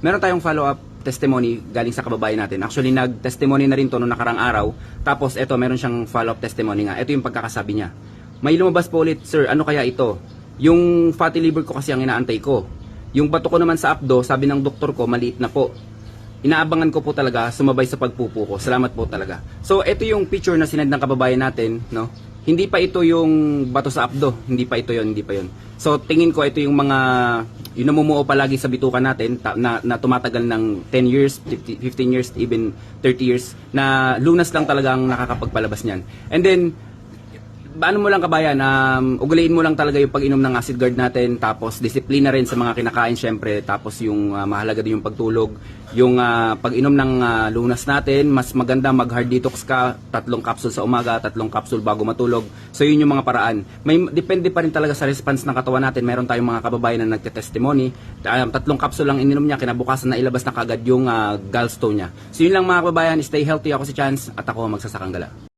meron tayong follow-up testimony galing sa kababayan natin. Actually, nag-testimony na rin to noong nakarang araw. Tapos, eto, meron siyang follow-up testimony nga. Ito yung pagkakasabi niya. May lumabas po ulit, sir, ano kaya ito? Yung fatty liver ko kasi ang inaantay ko. Yung bato ko naman sa abdo, sabi ng doktor ko, maliit na po. Inaabangan ko po talaga, sumabay sa pagpupo ko. Salamat po talaga. So, ito yung picture na sinend ng kababayan natin, no? Hindi pa ito yung bato sa abdo. Hindi pa ito yon, hindi pa yon. So, tingin ko ito yung mga, yung namumuo palagi sa bitukan natin, na tumatagal ng 10 years, 15 years, even 30 years, na lunas lang talagang nakakapagpalabas niyan. And then, paano mo lang kabayan, ugaliin mo lang talaga yung pag-inom ng acid guard natin, tapos disiplina rin sa mga kinakain syempre, tapos yung mahalaga din yung pagtulog, yung pag-inom ng lunas natin, mas maganda mag-hard detox ka, 3 capsule sa umaga, 3 capsule bago matulog. So yun yung mga paraan. Depende pa rin talaga sa response ng katawan natin. Meron tayong mga kababayan na nagte-testimony, 3 capsule lang ininom niya, kinabukasan na ilabas na kagad yung gallstone niya. So yun lang mga kababayan, stay healthy. Ako si Chance at ako magsasakang gala.